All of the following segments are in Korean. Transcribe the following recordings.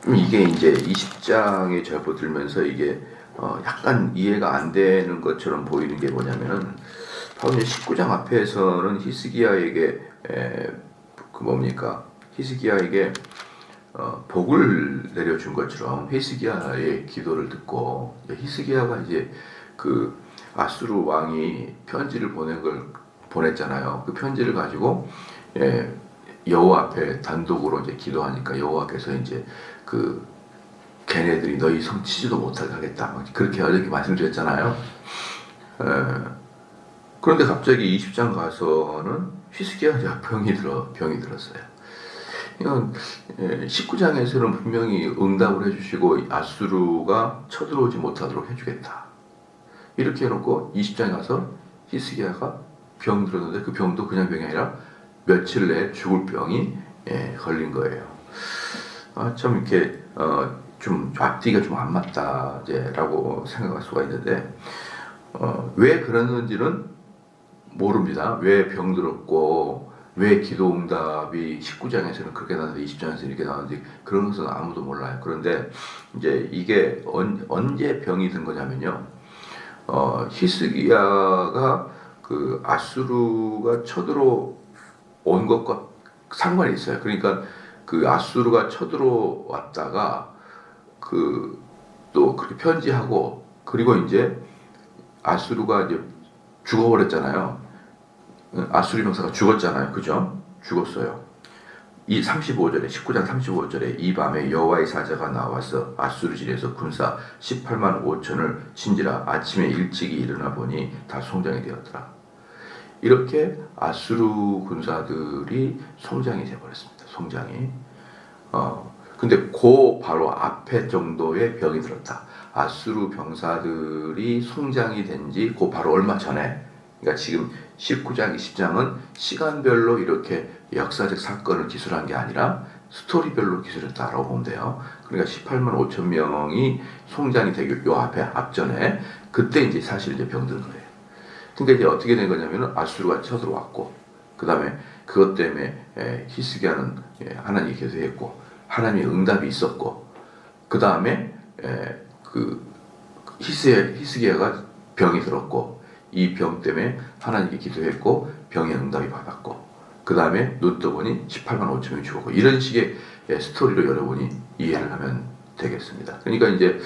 이게 이제 20장에 접어들면서 이게 약간 이해가 안 되는 것처럼 보이는 게 뭐냐면은 바로 이제 19장 앞에서는 히스기야에게 그 뭡니까? 히스기야에게 복을 내려준 것처럼 히스기야의 기도를 듣고 히스기야가 이제 그 아수르 왕이 편지를 보냈잖아요. 그 편지를 가지고 여호와 앞에 단독으로 이제 기도하니까 여호와께서 이제 그 걔네들이 너희 성 치지도 못하게 하겠다 그렇게 어저께 말씀드렸잖아요. 그런데 갑자기 20장 가서는 히스기야가 병이 들었어요. 이건 19장에서는 분명히 응답을 해주시고 아수르가 쳐들어오지 못하도록 해주겠다 이렇게 해놓고 20장에 가서 히스기야가 병 들었는데 그 병도 그냥 병이 아니라 며칠 내에 죽을 병이 걸린 거예요. 참 이렇게 좀 앞뒤가 좀 안 맞다라고 생각할 수가 있는데 왜 그러는지는 모릅니다. 왜 병들었고 왜 기도 응답이 19장에서는 그렇게 나왔는데 20장에서는 이렇게 나왔는지 그런 것은 아무도 몰라요. 그런데 이제 이게 언제 병이 든 거냐면요. 히스기야가 그 아수르가 쳐들어온 것과 상관이 있어요. 그러니까 그 아수르가 쳐들어왔다가 또 그렇게 편지하고 그리고 이제 아수르가 이제 죽어버렸잖아요. 아수르 병사가 죽었잖아요. 그죠? 죽었어요. 이 35절에 19장 35절에 이 밤에 여호와의 사자가 나와서 아수르 진에서 군사 18만 5천을 친지라 아침에 일찍이 일어나 보니 다 송장이 되었더라. 이렇게 아수르 군사들이 송장이 되어버렸습니다. 송장이. 근데 그 바로 앞에 정도의 병이 들었다. 아수르 병사들이 송장이 된지 그 바로 얼마 전에, 그러니까 지금 19장, 20장은 시간별로 이렇게 역사적 사건을 기술한 게 아니라 스토리별로 기술했다라고 보면 돼요. 그러니까 18만 5천 명이 송장이 되기 요 앞전에 그때 이제 사실 이제 병든 거예요. 그러니까 이제 어떻게 된 거냐면은 아수르가 쳐들어왔고, 그 다음에 그것 때문에 히스기야는 하나님이 계속했고, 하나님의 응답이 있었고, 그 다음에 그 히스기야가 병이 들었고, 이 병 때문에 하나님께 기도했고, 병의 응답이 받았고, 그 다음에 눈 떠보니 18만 5천 명이 죽었고, 이런 식의 스토리로 여러분이 이해를 하면 되겠습니다. 그러니까 이제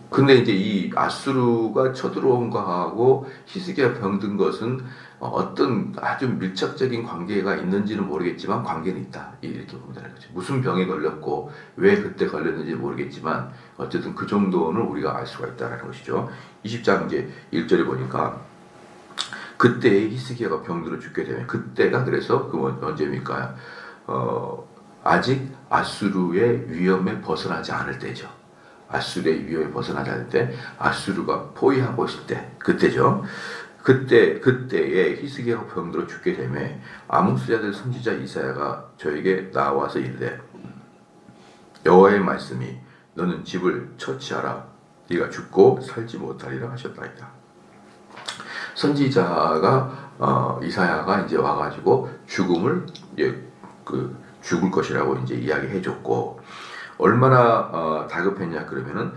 근데 이제 이 아수르가 쳐들어온 거하고 히스기야 병든 것은 어떤 아주 밀접적인 관계가 있는지는 모르겠지만 관계는 있다. 이렇게 보면 되는 거죠. 무슨 병에 걸렸고 왜 그때 걸렸는지 모르겠지만 어쨌든 그 정도는 우리가 알 수가 있다는 것이죠. 20장 이제 1절에 보니까 그때 히스기야가 병들어 죽게 되면 그때가 그래서 언제입니까? 아직 아수르의 위험에 벗어나지 않을 때죠. 아수르의 위험에 벗어나지 않을 때, 아수르가 포위하고 있을 때, 그때죠. 그때에 히스기야가 병들어 죽게 되면 아모스 자들 선지자 이사야가 저에게 나와서 이르되 여호와의 말씀이 너는 집을 처치하라. 네가 죽고 살지 못하리라 하셨다이다. 선지자가 이사야가 이제 와가지고 죽음을 죽을 것이라고 이제 이야기해줬고, 얼마나 다급했냐 그러면은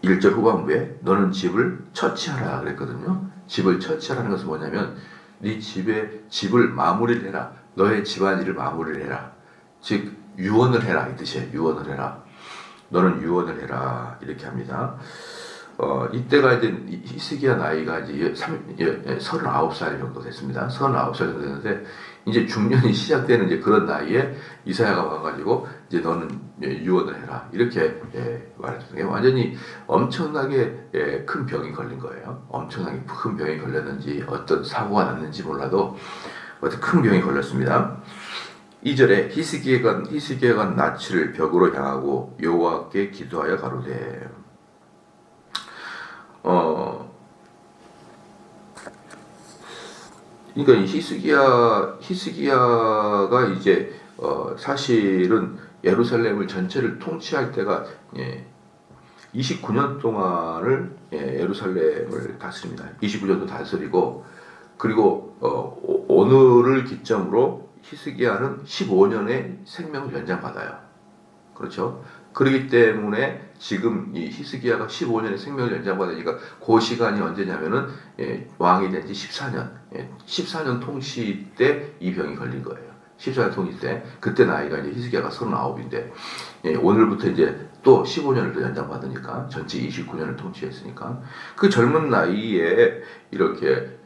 1절 후반부에 너는 집을 처치하라 그랬거든요. 집을 처치하라는 것은 뭐냐면 네 집을 마무리를 해라. 너의 집안일을 마무리를 해라. 즉 유언을 해라 이 뜻이에요. 유언을 해라. 너는 유언을 해라 이렇게 합니다. 이때가 이제 히스기야 나이가 이제 39살 정도 됐습니다. 39살 정도 됐는데 이제 중년이 시작되는 이제 그런 나이에 이사야가 와가지고 이제 너는 유언을 해라 이렇게 말해주는 게 완전히 엄청나게 큰 병이 걸린 거예요. 엄청나게 큰 병이 걸렸는지 어떤 사고가 났는지 몰라도 어떤 큰 병이 걸렸습니다. 2절에 히스기야가 낯을 벽으로 향하고 여호와께 기도하여 가로되 그러니까 이 히스기야가 이제 사실은 예루살렘을 전체를 통치할 때가 29년 동안을 예루살렘을 다스립니다. 29년도 다스리고 그리고 오늘을 기점으로 히스기야는 15년의 생명을 연장받아요. 그렇죠? 그렇기 때문에 지금 이 히스기야가 15년의 생명을 연장받으니까 그 시간이 언제냐면은 왕이 된 지 14년, 14년 통치 때 이 병이 걸린 거예요. 14년 통치 때 그때 나이가 이제 히스기야가 39인데 오늘부터 이제 또 15년을 더 연장받으니까 전체 29년을 통치했으니까 그 젊은 나이에 이렇게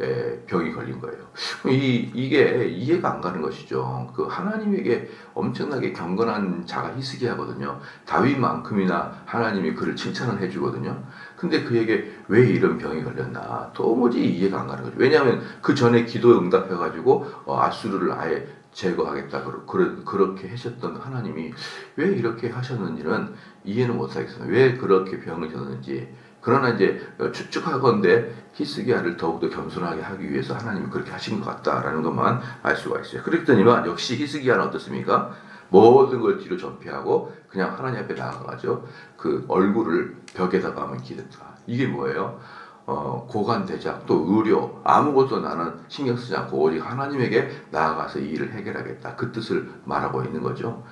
병이 걸린 거예요. 이게 이해가 안 가는 것이죠. 그 하나님에게 엄청나게 경건한 자가 히스기야거든요. 다윗만큼이나 하나님이 그를 칭찬을 해주거든요. 근데 그에게 왜 이런 병이 걸렸나 도무지 이해가 안 가는 거죠. 왜냐하면 그 전에 기도에 응답해가지고 아수르를 아예 제거하겠다 그렇게 하셨던 하나님이 왜 이렇게 하셨는지는 이해는 못하겠어요. 왜 그렇게 병을 졌는지. 그러나 이제 추측하건대 히스기야를 더욱더 겸손하게 하기 위해서 하나님이 그렇게 하신 것 같다라는 것만 알 수가 있어요. 그랬더니만 역시 히스기야는 어떻습니까? 모든 걸 뒤로 전피하고 그냥 하나님 앞에 나아가죠. 그 얼굴을 벽에다가 하면 기댔다. 이게 뭐예요? 고관대작 또 의료 아무것도 나는 신경 쓰지 않고 오직 하나님에게 나아가서 이 일을 해결하겠다. 그 뜻을 말하고 있는 거죠.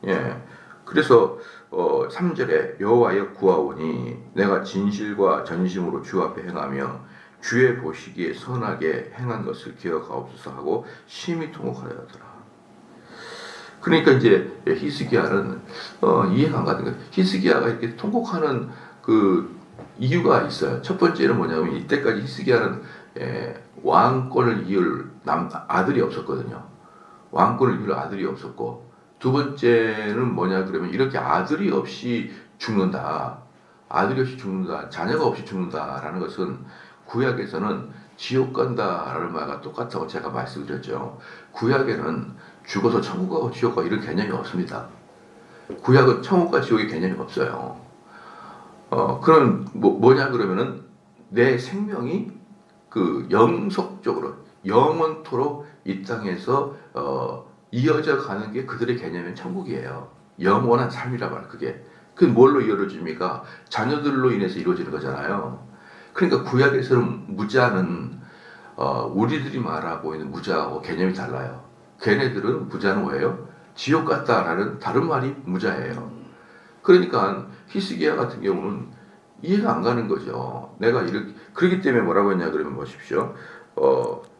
예. 그래서 3절에 여호와여 구하오니 내가 진실과 전심으로 주 앞에 행하며 주의 보시기에 선하게 행한 것을 기억하옵소서 하고 심히 통곡하였더라. 그러니까 이제 히스기야는 이해가 안 가는 거예요. 히스기야가 이렇게 통곡하는 그 이유가 있어요. 첫 번째는 뭐냐면 이때까지 히스기야는 왕권을 이을 아들이 없었거든요. 왕권을 이을 아들이 없었고 두 번째는 뭐냐 그러면 이렇게 아들이 없이 죽는다. 아들이 없이 죽는다. 자녀가 없이 죽는다라는 것은 구약에서는 지옥 간다라는 말과 똑같다고 제가 말씀드렸죠. 구약에는 죽어서 천국 가고 지옥 가고 이런 개념이 없습니다. 구약은 천국과 지옥의 개념이 없어요. 그럼 뭐냐 그러면은 내 생명이 그 영속적으로 영원토록 이 땅에서 이어져 가는 게 그들의 개념인 천국이에요. 영원한 삶이라 말 그게. 그게 뭘로 이루어집니까? 자녀들로 인해서 이루어지는 거잖아요. 그러니까 구약에서는 무자는 우리들이 말하고 있는 무자하고 개념이 달라요. 걔네들은 무자는 뭐예요? 지옥 같다라는 다른 말이 무자예요. 그러니까 히스기야 같은 경우는 이해가 안 가는 거죠. 내가 이렇게 그렇기 때문에 뭐라고 했냐 그러면 보십시오.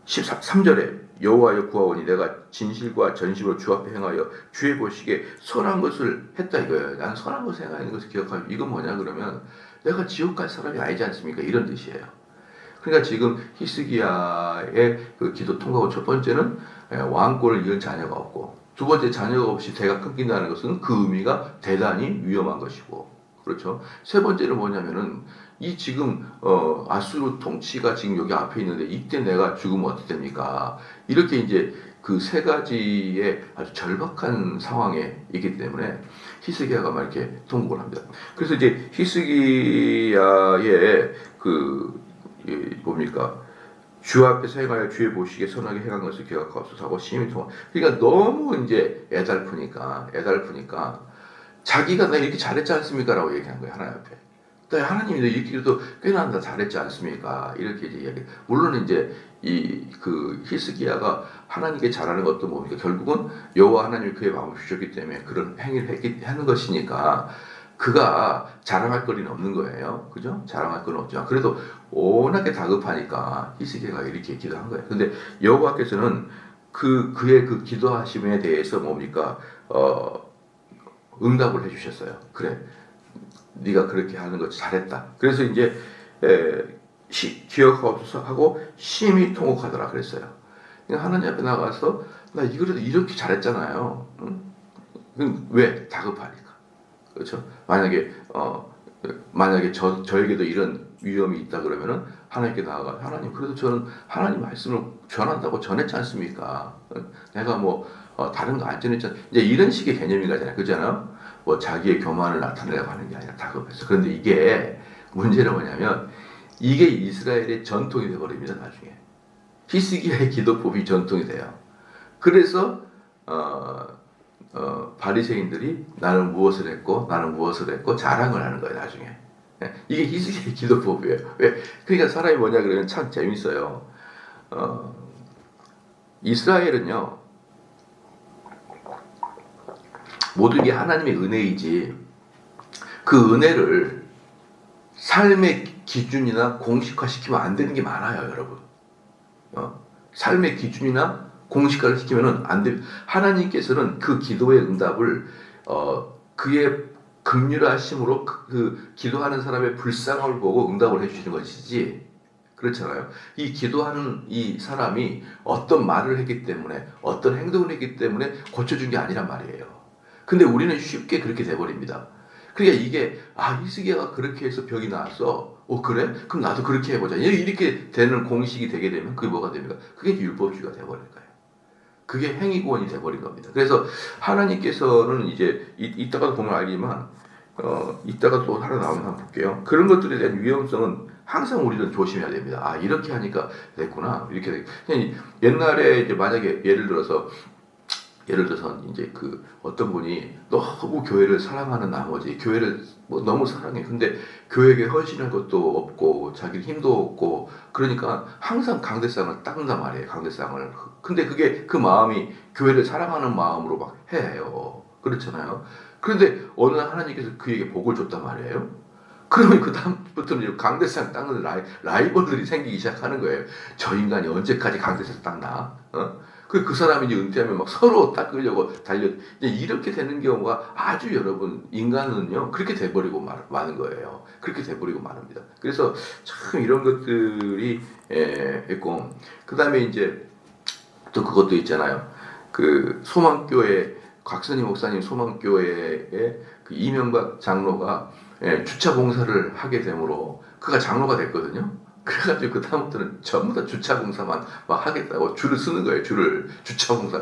13절에 여호와여 구하오니 내가 진실과 전심으로 주 앞에 행하여 주의 보시기에 선한 것을 했다 이거예요. 나는 선한 것을 행하는 것을 기억하면 이건 뭐냐 그러면 내가 지옥 갈 사람이 아니지 않습니까? 이런 뜻이에요. 그러니까 지금 히스기야의 그 기도 통과고 첫 번째는 왕권을 이은 자녀가 없고 두 번째 자녀가 없이 대가 끊긴다는 것은 그 의미가 대단히 위험한 것이고 그렇죠. 세 번째는 뭐냐면은 이 지금 아수르 통치가 지금 여기 앞에 있는데 이때 내가 죽으면 어떻게 됩니까? 이렇게 이제 그 세 가지의 아주 절박한 상황에 있기 때문에 히스기야가 막 이렇게 통곡을 합니다. 그래서 이제 히스기야의 그 뭡니까? 주 앞에서 행하여 주의 보시기에 선하게 행한 것을 기억하옵소서 하고 심히 통화. 그러니까 너무 이제 애달프니까 자기가 나 이렇게 잘했지 않습니까? 라고 얘기한 거예요. 하나님 앞에. 또 하나님이 너 이렇게 도 꽤나 다 잘했지 않습니까? 이렇게 이제 이야기. 물론 이제 그 히스기야가 하나님께 잘하는 것도 뭡니까? 결국은 여호와 하나님이 그의 마음을 주셨기 때문에 그런 행위를 하는 것이니까 그가 자랑할 거리는 없는 거예요. 그죠? 자랑할 건 없지만 그래도 워낙에 다급하니까 히스기야가 이렇게 기도한 거예요. 근데 여호와께서는 그의 그 기도하심에 대해서 뭡니까? 응답을 해주셨어요. 그래, 네가 그렇게 하는 거 잘했다. 그래서 이제 기억하옵소서 하고 심히 통곡하더라 그랬어요. 그러니까 하나님 앞에 나가서 나 이거라도 이렇게 잘했잖아요. 응? 왜? 다급하니까. 그렇죠? 만약에 저에게도 이런 위험이 있다 그러면은 하나님께 나아가 하나님 그래도 저는 하나님 말씀을 전한다고 전했지 않습니까? 내가 뭐 다른 거 안 전했잖아. 이제 이런 식의 개념이 가잖아요. 그렇잖아요? 뭐 자기의 교만을 나타내려고 하는 게 아니라 다급해서. 그런데 이게 문제는 뭐냐면 이게 이스라엘의 전통이 되어버립니다. 나중에. 히스기야의 기도법이 전통이 돼요. 그래서 바리새인들이 나는 무엇을 했고 자랑을 하는 거예요. 나중에. 이게 히스기야의 기도법이에요. 왜? 그러니까 사람이 뭐냐 그러면 참 재밌어요. 이스라엘은요. 모든 게 하나님의 은혜이지 그 은혜를 삶의 기준이나 공식화시키면 안 되는 게 많아요, 여러분. 삶의 기준이나 공식화를 시키면은 안 돼. 하나님께서는 그 기도의 응답을 그의 긍휼하심으로 그 기도하는 사람의 불쌍함을 보고 응답을 해주시는 것이지. 그렇잖아요. 이 기도하는 이 사람이 어떤 말을 했기 때문에 어떤 행동을 했기 때문에 고쳐준 게 아니란 말이에요. 근데 우리는 쉽게 그렇게 돼버립니다. 그러니까 이게 히스기야가 그렇게 해서 벽이 나왔어. 그래? 그럼 나도 그렇게 해보자. 이렇게 되는 공식이 되게 되면 그게 뭐가 됩니까? 그게 율법주의가 돼버린 거예요. 그게 행위구원이 돼버린 겁니다. 그래서 하나님께서는 이제 이따가도 보면 알지만 이따가 또 하나 나오면 한번 볼게요. 그런 것들에 대한 위험성은 항상 우리는 조심해야 됩니다. 이렇게 하니까 됐구나. 이렇게 옛날에 이제 만약에 예를 들어서 이제 그 어떤 분이 너무 교회를 사랑하는 나머지 교회를 너무 사랑해. 근데 교회에 헌신할 것도 없고 자기 힘도 없고 그러니까 항상 강대상을 닦는단 말이에요. 강대상을. 근데 그게 그 마음이 교회를 사랑하는 마음으로 막 해요. 그렇잖아요. 그런데 어느 날 하나님께서 그에게 복을 줬단 말이에요. 그러면 그 다음부터는 강대상 닦는 라이벌들이 생기기 시작하는 거예요. 저 인간이 언제까지 강대상 닦나? 그 사람이 이제 은퇴하면 막 서로 닦으려고 이렇게 되는 경우가 아주 여러분, 인간은요, 그렇게 돼버리고 마는 거예요. 그렇게 돼버리고 마릅니다. 그래서 참 이런 것들이, 있고, 그 다음에 이제 또 그것도 있잖아요. 그 소망교회, 곽선희 목사님 소망교회의 그 이명박 장로가 주차 공사를 하게 되므로 그가 장로가 됐거든요. 그래가지고 그 다음부터는 전부 다 주차 공사만 막 하겠다고 줄을 쓰는 거예요. 줄을 주차 공사.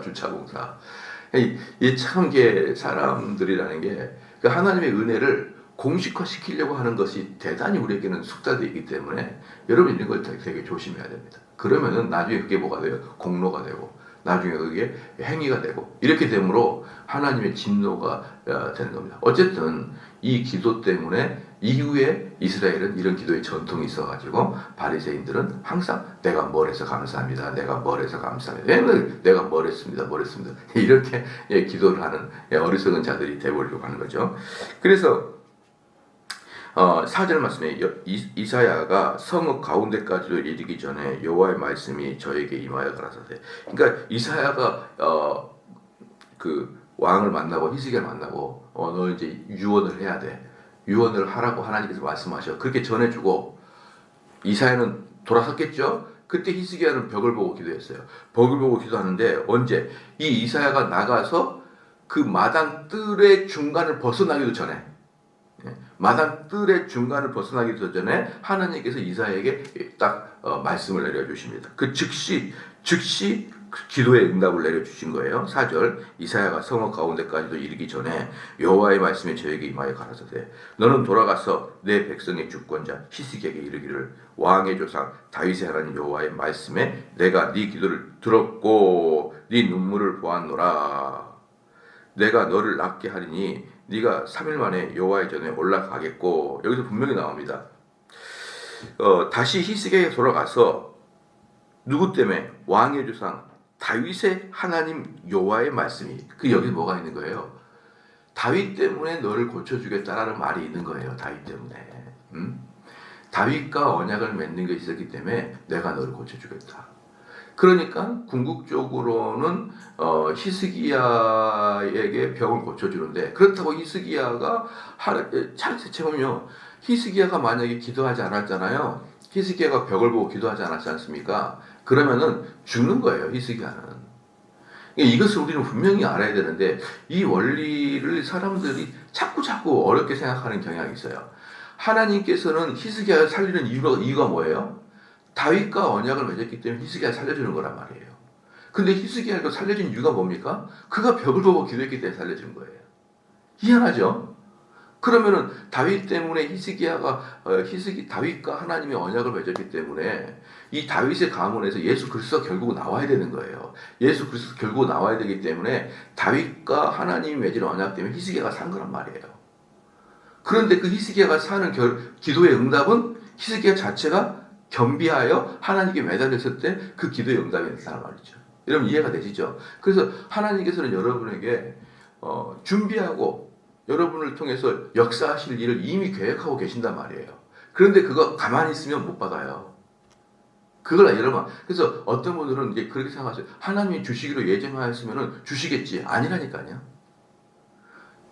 이 참 게 사람들이라는 게 그 하나님의 은혜를 공식화 시키려고 하는 것이 대단히 우리에게는 숙달되어 있기 때문에 여러분 이런 걸 되게 조심해야 됩니다. 그러면은 나중에 그게 뭐가 돼요? 공로가 되고 나중에 그게 행위가 되고 이렇게 되므로 하나님의 진노가 되는 겁니다. 어쨌든 이 기도 때문에 이후에 이스라엘은 이런 기도의 전통이 있어가지고 바리새인들은 항상 내가 뭘 해서 감사합니다. 내가 뭘 해서 감사합니다. 내가 뭘 했습니다. 이렇게 기도를 하는 어리석은 자들이 되어버리려고 하는 거죠. 그래서 4절 말씀에 이사야가 성읍 가운데까지도 이르기 전에 여호와의 말씀이 저에게 임하여 가라사대. 그러니까 이사야가 그 왕을 만나고 히스기야를 만나고 너 이제 유언을 해야 돼. 유언을 하라고 하나님께서 말씀하셔. 그렇게 전해주고 이사야는 돌아섰겠죠. 그때 히스기야는 벽을 보고 기도했어요. 벽을 보고 기도하는데 언제? 이 이사야가 나가서 그 마당 뜰의 중간을 벗어나기도 전에 마당 뜰의 중간을 벗어나기도 전에 하나님께서 이사야에게 딱 말씀을 내려주십니다. 그 즉시 기도의 응답을 내려주신 거예요. 4절 이사야가 성읍 가운데까지도 이르기 전에 여호와의 말씀이 저에게 임하여 가라사대 너는 돌아가서 내 백성의 주권자 히스기야에게 이르기를 왕의 조상 다윗의 하나님 여호와의 말씀에 내가 네 기도를 들었고 네 눈물을 보았노라. 내가 너를 낫게 하리니 네가 3일 만에 여호와의 전에 올라가겠고 여기서 분명히 나옵니다. 다시 히스기야에 돌아가서 누구 때문에? 왕의 조상 다윗의 하나님 여호와의 말씀이 여기 뭐가 있는 거예요? 다윗 때문에 너를 고쳐주겠다라는 말이 있는 거예요. 다윗 때문에. 다윗과 언약을 맺는 것이 있었기 때문에 내가 너를 고쳐주겠다. 그러니까 궁극적으로는 히스기야에게 병을 고쳐주는데 그렇다고 히스기야가 보면요. 히스기야가 만약에 기도하지 않았잖아요. 히스기야가 벽을 보고 기도하지 않았지 않습니까? 그러면은 죽는 거예요. 히스기야는. 이것을 우리는 분명히 알아야 되는데 이 원리를 사람들이 자꾸 어렵게 생각하는 경향이 있어요. 하나님께서는 히스기야를 살리는 이유가 뭐예요? 다윗과 언약을 맺었기 때문에 히스기야를 살려주는 거란 말이에요. 근데 히스기야를 살려준 이유가 뭡니까? 그가 벽을 보고 기도했기 때문에 살려주는 거예요. 희한하죠? 그러면은 다윗 때문에 다윗과 하나님의 언약을 맺었기 때문에 이 다윗의 가문에서 예수 그리스도가 결국 나와야 되는 거예요. 예수 그리스도가 결국 나와야 되기 때문에 다윗과 하나님이 맺은 언약 때문에 히스기야가 산 거란 말이에요. 그런데 그 히스기야가 사는 기도의 응답은 히스기야 자체가 겸비하여 하나님께 매달렸을 때 그 기도의 응답이 됐다는 말이죠. 여러분 이해가 되시죠? 그래서 하나님께서는 여러분에게 준비하고 여러분을 통해서 역사하실 일을 이미 계획하고 계신단 말이에요. 그런데 그거 가만히 있으면 못 받아요. 그걸 여러분, 그래서 어떤 분들은 이제 그렇게 생각하세요. 하나님이 주시기로 예정하였으면 주시겠지. 아니라니까요.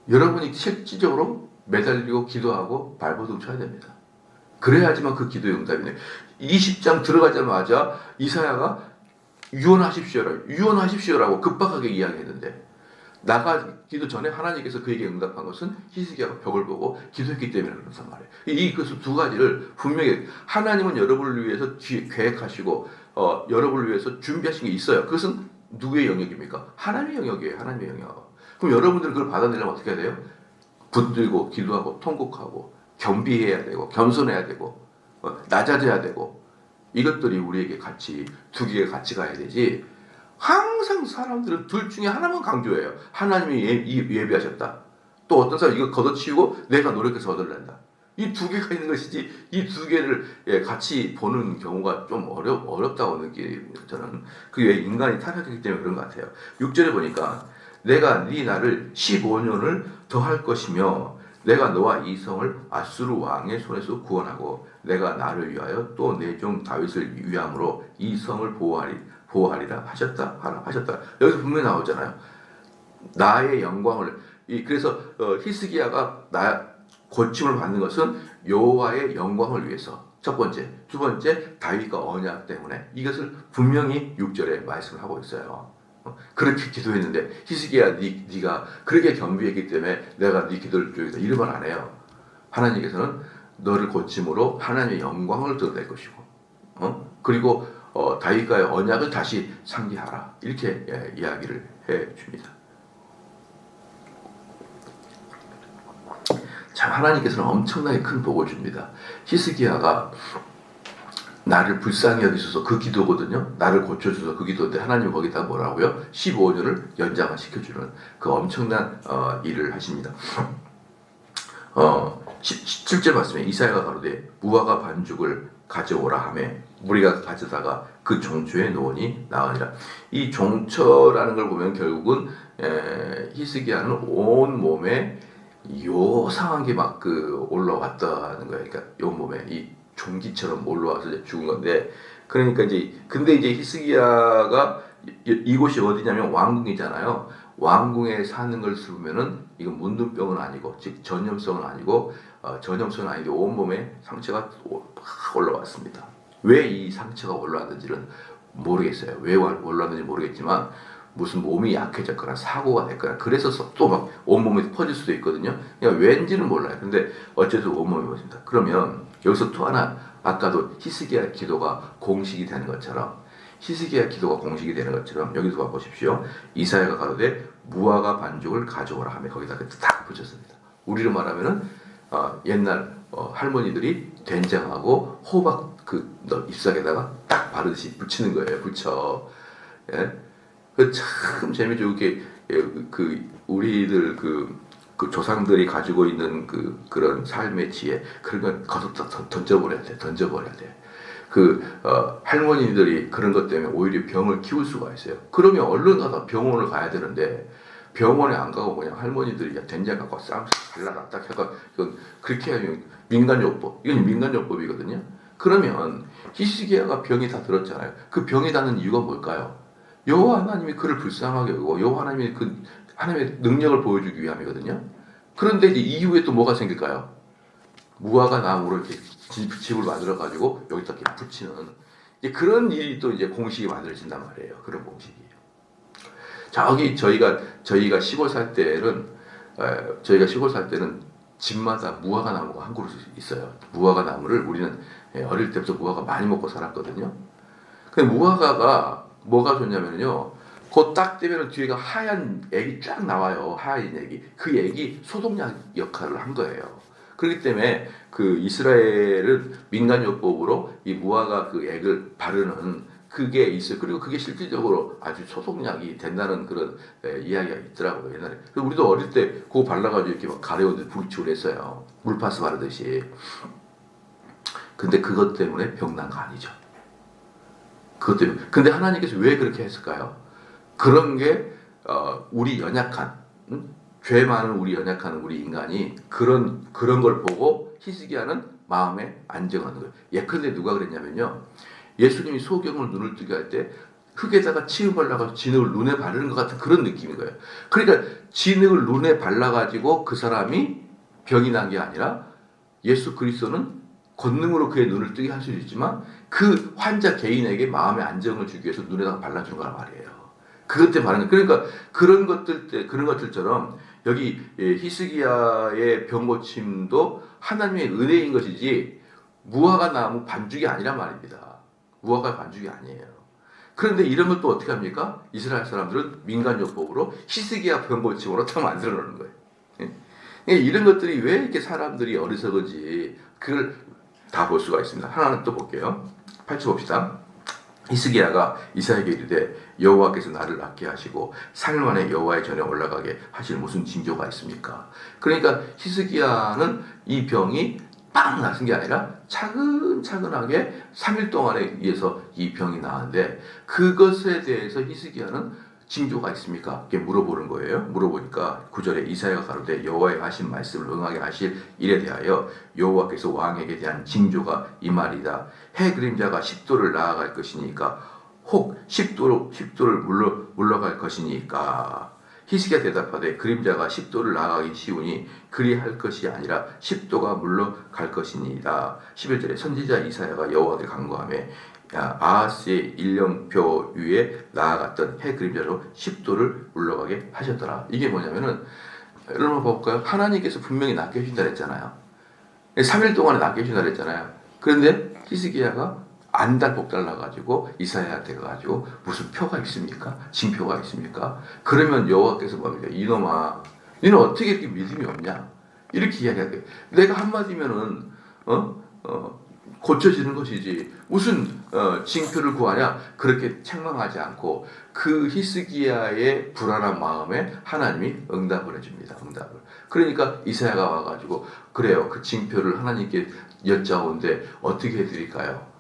여러분이 실질적으로 매달리고 기도하고 발버둥 쳐야 됩니다. 그래야지만 그 기도의 응답이네. 20장 들어가자마자 이사야가 유언하십시오라고 급박하게 이야기했는데, 나가기도 전에 하나님께서 그에게 응답한 것은 히스기야가 벽을 보고 기도했기 때문에 그렇단 말이에요. 이것을 두 가지를 분명히 하나님은 여러분을 위해서 계획하시고 여러분을 위해서 준비하신 게 있어요. 그것은 누구의 영역입니까? 하나님의 영역이에요. 하나님의 영역. 그럼 여러분들은 그걸 받아내려면 어떻게 해야 돼요? 붙들고 기도하고 통곡하고 겸비해야 되고 겸손해야 되고 낮아져야 되고, 이것들이 우리에게 같이 두 개가 같이 가야 되지. 항상 사람들은 둘 중에 하나만 강조해요. 하나님이 예비하셨다. 또 어떤 사람 이거 걷어치우고 내가 노력해서 얻으려다. 이 두 개가 있는 것이지, 이 두 개를 같이 보는 경우가 좀 어렵다고 느끼는, 저는 그게 인간이 타락했기 때문에 그런 것 같아요. 6절에 보니까 내가 네 나를 15년을 더할 것이며 내가 너와 이 성을 아수르 왕의 손에서 구원하고 내가 나를 위하여 또 내 종 다윗을 위함으로 이 성을 보호하리라 하셨다. 여기서 분명히 나오잖아요. 나의 영광을, 그래서 히스기야가 고침을 받는 것은 여호와의 영광을 위해서. 첫 번째, 두 번째 다윗과 언약 때문에. 이것을 분명히 6절에 말씀을 하고 있어요. 그렇게 기도했는데 히스기야 네가 그렇게 겸비했기 때문에 내가 네 기도를 들으겠다, 이런 말 안 해요. 하나님께서는 너를 고침으로 하나님의 영광을 드러낼 것이고, 그리고 다윗과의 언약을 다시 상기하라, 이렇게 이야기를 해줍니다. 참 하나님께서는 엄청나게 큰 복을 줍니다. 히스기야가 나를 불쌍히 여기셔서 그 기도거든요. 나를 고쳐줘서 그 기도인데 하나님은 거기다 뭐라고요? 15년을 연장을 시켜주는 그 엄청난 일을 하십니다. 7절 말씀에 이사야가 가로되 무화과 반죽을 가져오라 하매 무리가 가져다가 그 종초에 놓으니 나으니라. 이 종초라는 걸 보면 결국은 히스기야는 온 몸에 요상한 게 막 올라왔다는 거예요. 그러니까 온 몸에 이 종기처럼 올라와서 죽은 건데, 그러니까 근데 히스기야가 이곳이 어디냐면 왕궁이잖아요. 왕궁에 사는 걸 보면은 이건 문둥병은 아니고, 즉 전염성은 아니고, 전염성은 아닌데 온 몸에 상처가 팍 올라왔습니다. 왜 이 상처가 올라왔는지는 모르겠어요. 왜 올라왔는지 모르겠지만 무슨 몸이 약해졌거나 사고가 됐거나 그래서 또 막 온몸에 퍼질 수도 있거든요. 그러니까 왠지는 몰라요. 근데 어쨌든 온몸에 퍼집니다. 그러면 여기서 또 하나, 아까도 히스기야 기도가 공식이 되는 것처럼, 여기서 보십시오. 이사야가 가로되 무화과 반죽을 가져오라 하며 거기다 딱 붙였습니다. 우리로 말하면은 옛날 할머니들이 된장하고 호박 잎사귀에다가 딱 바르듯이 붙이는 거예요. 붙여. 예? 참 재미죠. 이게 우리들 조상들이 가지고 있는 그런 삶의 지혜, 그런 건 거듭 던져버려야 돼. 할머니들이 그런 것 때문에 오히려 병을 키울 수가 있어요. 그러면 얼른 가서 병원을 가야 되는데 병원에 안 가고 그냥 할머니들이 된장 갖고 쌈 발라라 딱 해서, 이건 그렇게 하면 민간요법, 이건 민간요법이거든요. 그러면 히스기야가 병이 다 들었잖아요. 그 병이 닿는 이유가 뭘까요? 여호와 하나님이 그를 불쌍하게 여기고 여호와 하나님이 하나님의 능력을 보여주기 위함이거든요. 그런데 이제 이후에 또 뭐가 생길까요? 무화과 나무를 이렇게 집을 만들어 가지고 여기다 이렇게 붙이는, 그런 일이 또 이제 공식이 만들어진단 말이에요. 그런 공식이. 저희가 시골 살 때는 집마다 무화과 나무가 한 그루 있어요. 무화과 나무를 우리는 어릴 때부터 무화과 많이 먹고 살았거든요. 근데 무화과가 뭐가 좋냐면요, 그 딱 떼면 뒤에가 하얀 액이 쫙 나와요. 하얀 액이. 그 액이 소독약 역할을 한 거예요. 그렇기 때문에 이스라엘은 민간요법으로 이 무화과 액을 바르는 그게 있어요. 그리고 그게 실질적으로 아주 소독약이 된다는 그런 이야기가 있더라고요, 옛날에. 그래서 우리도 어릴 때 그거 발라가지고 이렇게 막 가려운데 부르치고 그랬어요. 물파스 바르듯이. 근데 그것 때문에 병난 거 아니죠. 그것 때문에. 근데 하나님께서 왜 그렇게 했을까요? 그런 게 우리 연약한 죄 많은 우리 연약한 우리 인간이 그런 걸 보고 히스기야는 마음에 안정하는 거예요. 예컨대 누가 그랬냐면요. 예수님이 소경을 눈을 뜨게 할 때 흙에다가 침을 발라가지고 진흙을 눈에 바르는 것 같은 그런 느낌인 거예요. 그러니까 진흙을 눈에 발라가지고 그 사람이 병이 난 게 아니라 예수 그리스도는 권능으로 그의 눈을 뜨게 할 수도 있지만 그 환자 개인에게 마음의 안정을 주기 위해서 눈에다가 발라준 거란 말이에요. 그것 때문에 바른 거예요. 그러니까 그런 것들처럼 여기 히스기야의 병 고침도 하나님의 은혜인 것이지 무화과 나무 반죽이 아니란 말입니다. 무화과 반죽이 아니에요. 그런데 이런 것도 어떻게 합니까? 이스라엘 사람들은 민간요법으로 히스기야 병 고침으로 딱 만들어 놓는 거예요. 이런 것들이 왜 이렇게 사람들이 어리석은지 그걸 다 볼 수가 있습니다. 하나는 또 볼게요. 8절 봅시다. 히스기야가 이사야에게 이르되 여호와께서 나를 낫게 하시고 3일 만에 여호와의 전에 올라가게 하실 무슨 징조가 있습니까? 그러니까 히스기야는 이 병이 빵 났은 게 아니라 차근차근하게 3일 동안에 의해서 이 병이 나았는데 그것에 대해서 히스기야는 징조가 있습니까? 이렇게 물어보는 거예요. 물어보니까 9절에 이사야가 가로되 여호와의 하신 말씀을 응하게 하실 일에 대하여 여호와께서 왕에게 대한 징조가 이 말이다. 해 그림자가 10도를 나아갈 것이니까 혹 10도를 물러갈 것이니까. 히스기야 대답하되 그림자가 10도를 나아가기 쉬우니 그리할 것이 아니라 10도가 물러갈 것이니이다. 11절에 선지자 이사야가 여호와께 간구하며 아하스의 일령표 위에 나아갔던 해 그림자로 10도를 물러가게 하셨더라. 이게 뭐냐면은 여러분 볼까요? 하나님께서 분명히 낫게 해준다 그랬잖아요. 3일 동안에 낫게 해준다 그랬잖아요. 그런데 히스기야가 안달복 달라가지고 이사야한테 가가지고 무슨 표가 있습니까? 징표가 있습니까? 그러면 여호와께서 뭡니까? 이놈아, 너는 어떻게 이렇게 믿음이 없냐? 이렇게 이야기하게. 내가 한마디면은 고쳐지는 것이지 무슨 징표를 구하냐? 그렇게 책망하지 않고 그 히스기야의 불안한 마음에 하나님이 응답을 해줍니다. 응답을. 그러니까 이사야가 와가지고 그래요. 그 징표를 하나님께 여짜오는데 어떻게 해드릴까요?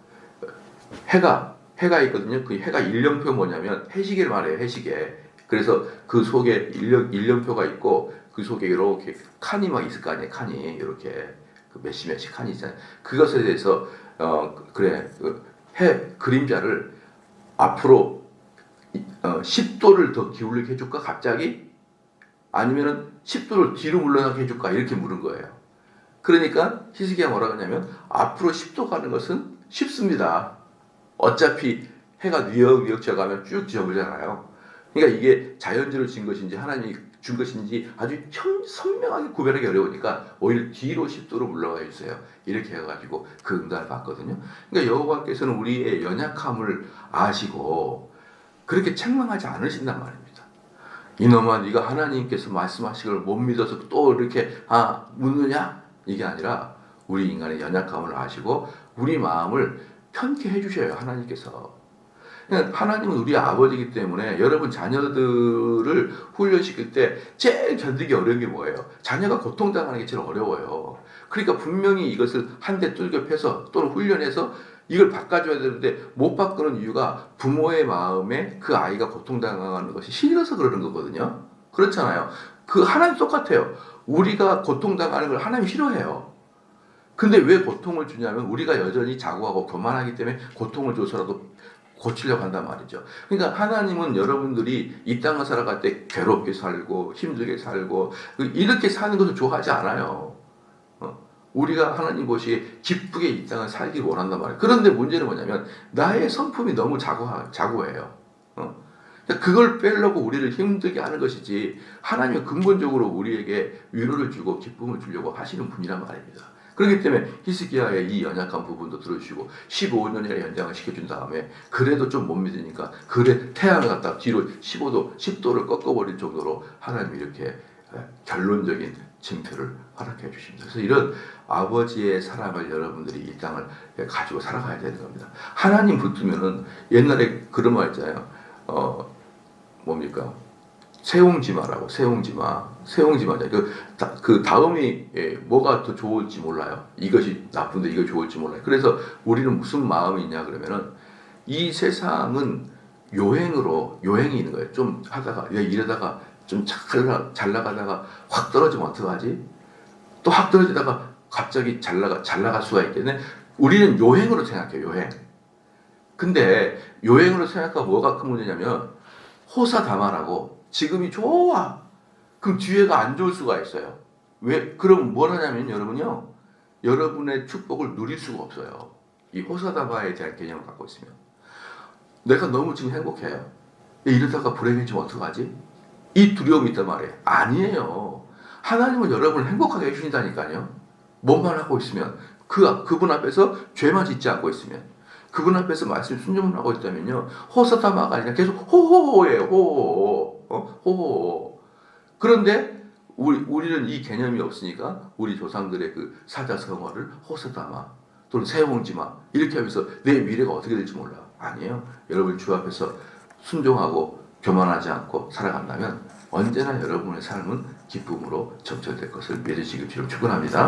해가 있거든요. 그 해가 일령표 뭐냐면 해시계를 말해요. 해시계. 그래서 그 속에 일령표가 있고 그 속에 이렇게 칸이 막 있을 거 아니에요. 칸이 이렇게 그 몇십 칸이 있잖아요. 그것에 대해서 해 그림자를 앞으로 10도를 더 기울게 해줄까 갑자기? 아니면은 10도를 뒤로 물러나게 해줄까? 이렇게 물은 거예요. 그러니까 히스기야 뭐라고 하냐면 앞으로 10도 가는 것은 쉽습니다. 어차피 해가 뉘역뉘역 져가면 쭉 지어보잖아요. 그러니까 이게 자연재로 진 것인지 하나님이 준 것인지 아주 선명하게 구별하기 어려우니까 오히려 뒤로 10도로 물러가 주세요. 이렇게 해가지고 그 응답을 받거든요. 그러니까 여호와께서는 우리의 연약함을 아시고 그렇게 책망하지 않으신단 말입니다. 이놈아, 네가 하나님께서 말씀하신 걸 못 믿어서 또 이렇게 묻느냐? 이게 아니라 우리 인간의 연약함을 아시고 우리 마음을 편케 해주셔요. 하나님께서. 하나님은 우리 아버지이기 때문에 여러분 자녀들을 훈련시킬 때 제일 견디기 어려운 게 뭐예요? 자녀가 고통당하는 게 제일 어려워요. 그러니까 분명히 이것을 한 대 뚫겨 패서 또는 훈련해서 이걸 바꿔줘야 되는데 못 바꾸는 이유가 부모의 마음에 그 아이가 고통당하는 것이 싫어서 그러는 거거든요. 그렇잖아요. 그 하나님 똑같아요. 우리가 고통당하는 걸 하나님 싫어해요. 근데 왜 고통을 주냐면 우리가 여전히 자고하고 교만하기 때문에 고통을 줘서라도 고치려고 한단 말이죠. 그러니까 하나님은 여러분들이 이 땅을 살아갈 때 괴롭게 살고 힘들게 살고 이렇게 사는 것을 좋아하지 않아요. 우리가 하나님 보시기에 기쁘게 이 땅을 살기를 원한단 말이에요. 그런데 문제는 뭐냐면 나의 성품이 너무 자고해요. 그걸 빼려고 우리를 힘들게 하는 것이지 하나님은 근본적으로 우리에게 위로를 주고 기쁨을 주려고 하시는 분이란 말입니다. 그렇기 때문에 히스기야의 이 연약한 부분도 들어주시고 15년이나 연장을 시켜준 다음에 그래도 좀 못 믿으니까 그래 태양을 갖다 뒤로 10도를 꺾어버릴 정도로 하나님이 이렇게 결론적인 징표를 허락해 주십니다. 그래서 이런 아버지의 사랑을 여러분들이 이 땅을 가지고 살아가야 되는 겁니다. 하나님 붙으면은 옛날에 그런 말 있잖아요. 뭡니까? 세옹지마라고. 세옹지마죠. 그 다음이 뭐가 더 좋을지 몰라요. 이것이 나쁜데 이거 좋을지 몰라요. 그래서 우리는 무슨 마음이 있냐 그러면은 이 세상은 요행이 있는 거예요. 좀 하다가 이러다가 좀 잘 나가다가 확 떨어지면 어떡하지? 또 확 떨어지다가 갑자기 잘 나갈 수가 있겠네. 우리는 요행으로 생각해요. 요행. 근데 요행으로 생각하고 뭐가 큰 문제냐면 호사다마라고 지금이 좋아. 그럼 뒤에가 안 좋을 수가 있어요. 왜? 그럼 뭘 하냐면 여러분요. 여러분의 축복을 누릴 수가 없어요. 이 호사다마에 대한 개념을 갖고 있으면. 내가 너무 지금 행복해요. 이러다가 불행해지면 어떡하지? 이 두려움이 있단 말이에요. 아니에요. 하나님은 여러분을 행복하게 해주신다니까요. 뭔만 하고 있으면 그분 앞에서 죄만 짓지 않고 있으면 그분 앞에서 말씀 순종을 하고 있다면요. 호사다마가 아니라 계속 호호호예요. 호호. 호호. 그런데 우리는 이 개념이 없으니까 우리 조상들의 그 사자성어를 호사다마 또는 세옹지마 이렇게 하면서 내 미래가 어떻게 될지 몰라. 아니에요. 여러분 주 앞에서 순종하고 교만하지 않고 살아간다면 언제나 여러분의 삶은 기쁨으로 점철될 것을 믿으시길 주로 축원합니다.